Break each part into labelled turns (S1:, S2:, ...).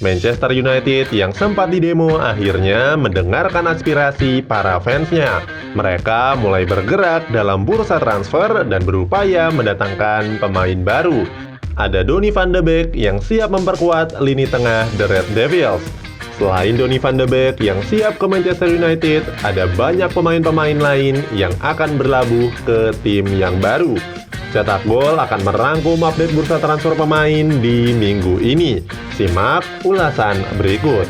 S1: Manchester United yang sempat didemo akhirnya mendengarkan aspirasi para fansnya. Mereka mulai bergerak dalam bursa transfer dan berupaya mendatangkan pemain baru. Ada Donny van de Beek yang siap memperkuat lini tengah The Red Devils. Selain Donny van de Beek yang siap ke Manchester United, ada banyak pemain-pemain lain yang akan berlabuh ke tim yang baru. Cetak Gol akan merangkum update bursa transfer pemain di minggu ini. Simak ulasan berikut.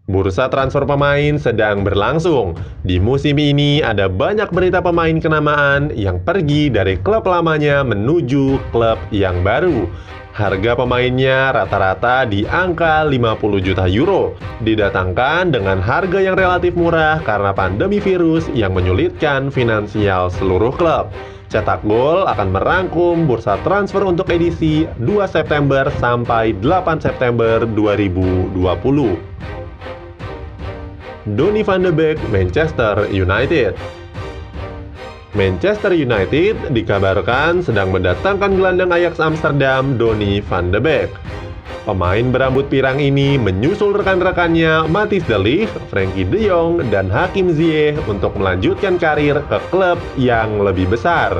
S1: Bursa transfer pemain sedang berlangsung. Di musim ini ada banyak berita pemain kenamaan yang pergi dari klub lamanya menuju klub yang baru. Harga pemainnya rata-rata di angka 50 juta euro. Didatangkan dengan harga yang relatif murah karena pandemi virus yang menyulitkan finansial seluruh klub. Cetak Gol akan merangkum bursa transfer untuk edisi 2 September sampai 8 September 2020. Donny van de Beek, Manchester United. Manchester United dikabarkan sedang mendatangkan gelandang Ajax Amsterdam Donny van de Beek. Pemain berambut pirang ini menyusul rekan-rekannya Matthijs de Ligt, Frenkie de Jong, dan Hakim Ziyech untuk melanjutkan karir ke klub yang lebih besar.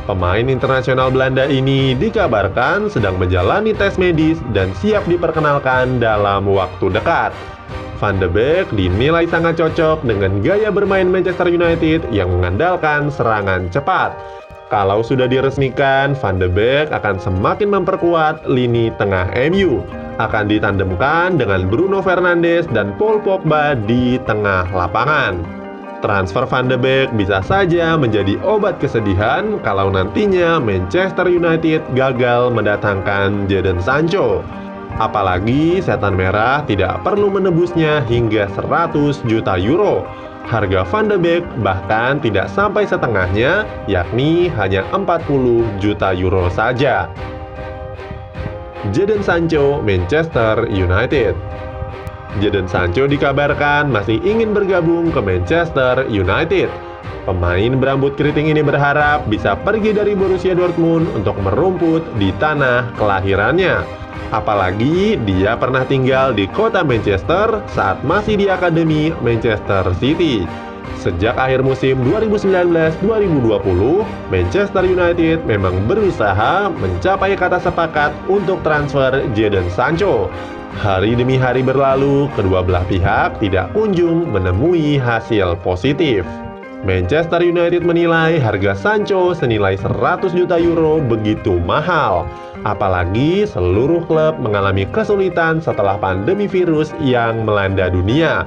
S1: Pemain internasional Belanda ini dikabarkan sedang menjalani tes medis dan siap diperkenalkan dalam waktu dekat. Van de Beek dinilai sangat cocok dengan gaya bermain Manchester United yang mengandalkan serangan cepat. Kalau sudah diresmikan, Van de Beek akan semakin memperkuat lini tengah MU. Akan ditandemkan dengan Bruno Fernandes dan Paul Pogba di tengah lapangan. Transfer Van de Beek bisa saja menjadi obat kesedihan kalau nantinya Manchester United gagal mendatangkan Jadon Sancho. Apalagi setan merah tidak perlu menebusnya hingga 100 juta euro. Harga Van de Beek bahkan tidak sampai setengahnya, yakni hanya 40 juta euro saja. Jadon Sancho, Manchester United. Jadon Sancho dikabarkan masih ingin bergabung ke Manchester United. Pemain berambut keriting ini berharap bisa pergi dari Borussia Dortmund untuk merumput di tanah kelahirannya. Apalagi dia pernah tinggal di kota Manchester saat masih di Akademi Manchester City. Sejak akhir musim 2019-2020, Manchester United memang berusaha mencapai kata sepakat untuk transfer Jadon Sancho. Hari demi hari berlalu, kedua belah pihak tidak kunjung menemui hasil positif. Manchester United menilai harga Sancho senilai 100 juta euro begitu mahal. Apalagi seluruh klub mengalami kesulitan setelah pandemi virus yang melanda dunia.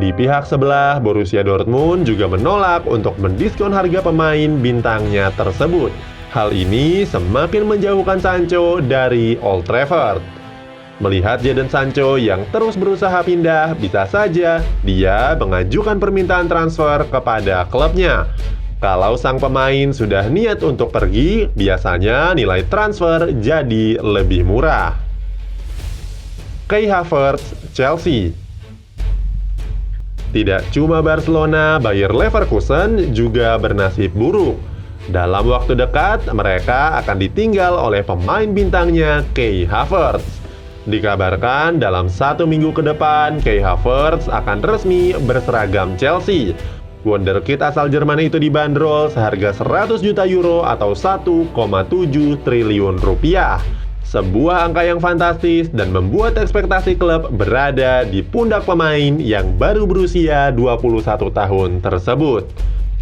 S1: Di pihak sebelah, Borussia Dortmund juga menolak untuk mendiskon harga pemain bintangnya tersebut. Hal ini semakin menjauhkan Sancho dari Old Trafford. Melihat Jadon Sancho yang terus berusaha pindah, bisa saja dia mengajukan permintaan transfer kepada klubnya. Kalau sang pemain sudah niat untuk pergi, biasanya nilai transfer jadi lebih murah. Kai Havertz, Chelsea. Tidak cuma Barcelona, Bayer Leverkusen juga bernasib buruk. Dalam waktu dekat, mereka akan ditinggal oleh pemain bintangnya Kai Havertz. Dikabarkan dalam 1 minggu ke depan, Kai Havertz akan resmi berseragam Chelsea. Wonderkid asal Jerman itu dibanderol seharga 100 juta euro atau 1,7 triliun rupiah. Sebuah angka yang fantastis dan membuat ekspektasi klub berada di pundak pemain yang baru berusia 21 tahun tersebut.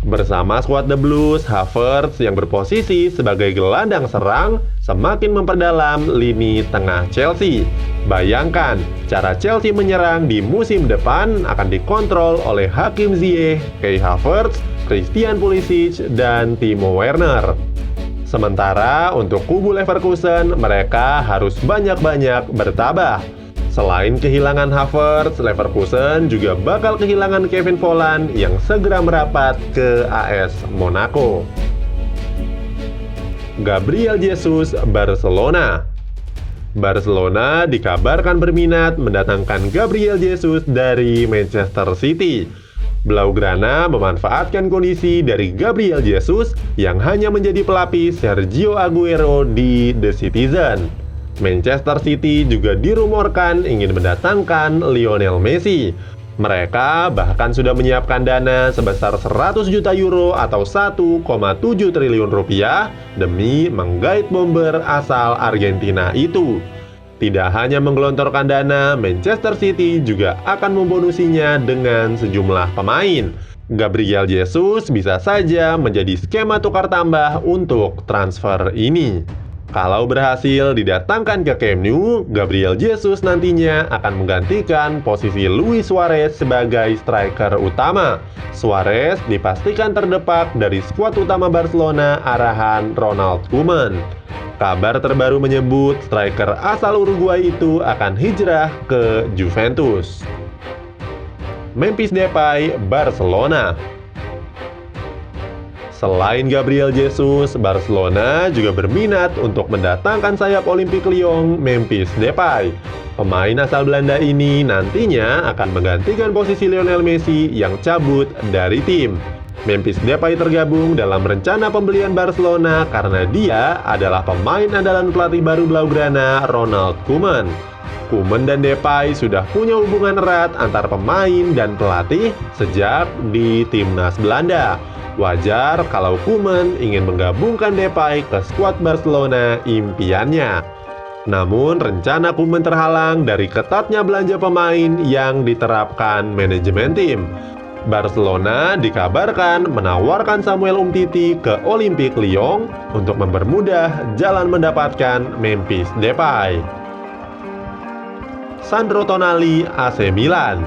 S1: Bersama skuad The Blues, Havertz yang berposisi sebagai gelandang serang semakin memperdalam lini tengah Chelsea. Bayangkan, cara Chelsea menyerang di musim depan akan dikontrol oleh Hakim Ziyech, Kai Havertz, Christian Pulisic, dan Timo Werner. Sementara untuk kubu Leverkusen, mereka harus banyak-banyak bertabah. Selain kehilangan Havertz, Leverkusen juga bakal kehilangan Kevin Volland yang segera merapat ke AS Monaco. Gabriel Jesus, Barcelona. Barcelona dikabarkan berminat mendatangkan Gabriel Jesus dari Manchester City. Blaugrana memanfaatkan kondisi dari Gabriel Jesus yang hanya menjadi pelapis Sergio Aguero di The Citizen. Manchester City juga dirumorkan ingin mendatangkan Lionel Messi. Mereka bahkan sudah menyiapkan dana sebesar 100 juta euro atau 1,7 triliun rupiah demi menggait bomber asal Argentina itu. Tidak hanya menggelontorkan dana, Manchester City juga akan membonusinya dengan sejumlah pemain. Gabriel Jesus bisa saja menjadi skema tukar tambah untuk transfer ini. Kalau berhasil didatangkan ke Camp Nou, Gabriel Jesus nantinya akan menggantikan posisi Luis Suarez sebagai striker utama. Suarez dipastikan terdepak dari skuad utama Barcelona arahan Ronald Koeman. Kabar terbaru menyebut striker asal Uruguay itu akan hijrah ke Juventus. Memphis Depay, Barcelona. Selain Gabriel Jesus, Barcelona juga berminat untuk mendatangkan sayap Olympique Lyon, Memphis Depay. Pemain asal Belanda ini nantinya akan menggantikan posisi Lionel Messi yang cabut dari tim. Memphis Depay tergabung dalam rencana pembelian Barcelona karena dia adalah pemain andalan pelatih baru Blaugrana, Ronald Koeman. Koeman dan Depay sudah punya hubungan erat antar pemain dan pelatih sejak di timnas Belanda. Wajar kalau Koeman ingin menggabungkan Depay ke skuad Barcelona impiannya. Namun rencana Koeman terhalang dari ketatnya belanja pemain yang diterapkan manajemen tim. Barcelona dikabarkan menawarkan Samuel Umtiti ke Olympique Lyon untuk mempermudah jalan mendapatkan Memphis Depay. Sandro Tonali, AC Milan.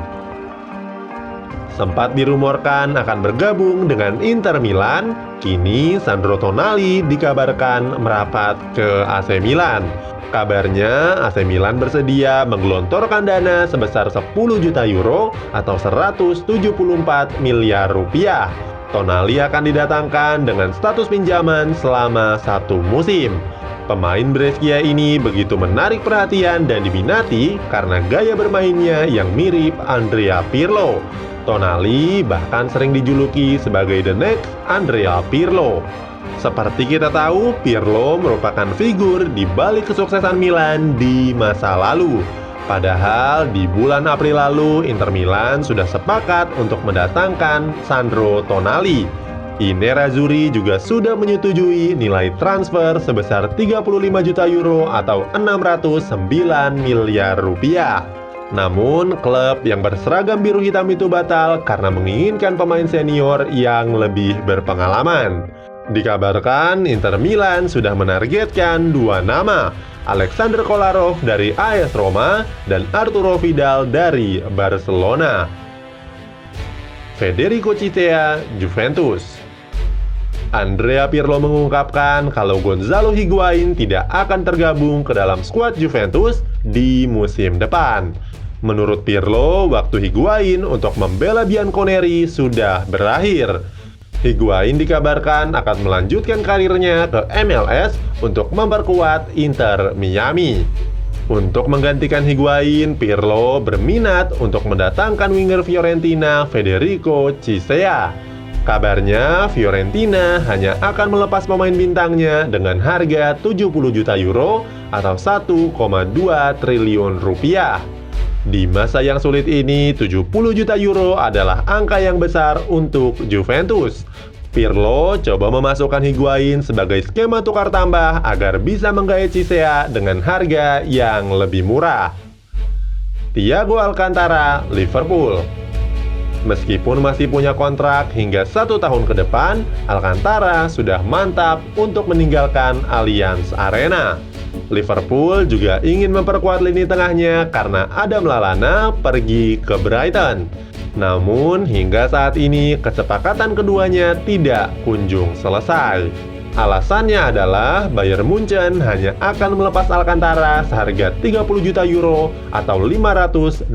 S1: Sempat dirumorkan akan bergabung dengan Inter Milan, kini Sandro Tonali dikabarkan merapat ke AC Milan. Kabarnya AC Milan bersedia menggelontorkan dana sebesar 10 juta euro atau 174 miliar rupiah. Tonali akan didatangkan dengan status pinjaman selama 1 musim. Pemain Brescia ini begitu menarik perhatian dan diminati karena gaya bermainnya yang mirip Andrea Pirlo. Tonali bahkan sering dijuluki sebagai the next Andrea Pirlo. Seperti kita tahu, Pirlo merupakan figur di balik kesuksesan Milan di masa lalu. Padahal di bulan April lalu, Inter Milan sudah sepakat untuk mendatangkan Sandro Tonali. Nerazzurri juga sudah menyetujui nilai transfer sebesar 35 juta euro atau 609 miliar rupiah. Namun, klub yang berseragam biru hitam itu batal karena menginginkan pemain senior yang lebih berpengalaman. Dikabarkan Inter Milan sudah menargetkan 2 nama, Alexander Kolarov dari AS Roma dan Arturo Vidal dari Barcelona. Federico Chiesa, Juventus. Andrea Pirlo mengungkapkan kalau Gonzalo Higuain tidak akan tergabung ke dalam skuad Juventus di musim depan. Menurut Pirlo, waktu Higuain untuk membela Bianconeri sudah berakhir. Higuain dikabarkan akan melanjutkan karirnya ke MLS untuk memperkuat Inter Miami. Untuk menggantikan Higuain, Pirlo berminat untuk mendatangkan winger Fiorentina Federico Chiesa. Kabarnya Fiorentina hanya akan melepas pemain bintangnya dengan harga 70 juta euro atau 1,2 triliun rupiah. Di masa yang sulit ini, 70 juta euro adalah angka yang besar untuk Juventus. Pirlo coba memasukkan Higuain sebagai skema tukar tambah agar bisa menggait Chiesa dengan harga yang lebih murah. Thiago Alcantara, Liverpool. Meskipun masih punya kontrak hingga 1 tahun ke depan, Alcantara sudah mantap untuk meninggalkan Allianz Arena. Liverpool juga ingin memperkuat lini tengahnya karena Adam Lallana pergi ke Brighton. Namun hingga saat ini kesepakatan keduanya tidak kunjung selesai. Alasannya adalah Bayern Munchen hanya akan melepas Alcantara seharga 30 juta euro atau 525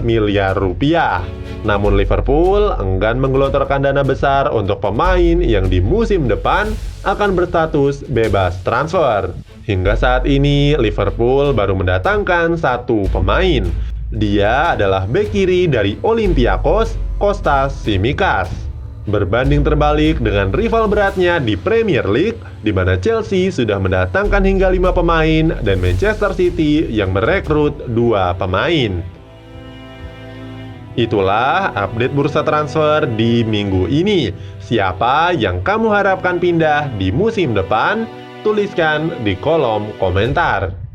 S1: miliar rupiah. Namun Liverpool enggan menggelontorkan dana besar untuk pemain yang di musim depan akan berstatus bebas transfer. Hingga saat ini Liverpool baru mendatangkan 1 pemain. Dia adalah bek kiri dari Olympiakos, Kostas Tsimikas. Berbanding terbalik dengan rival beratnya di Premier League, di mana Chelsea sudah mendatangkan hingga 5 pemain dan Manchester City yang merekrut 2 pemain. Itulah update bursa transfer di minggu ini. Siapa yang kamu harapkan pindah di musim depan? Tuliskan di kolom komentar.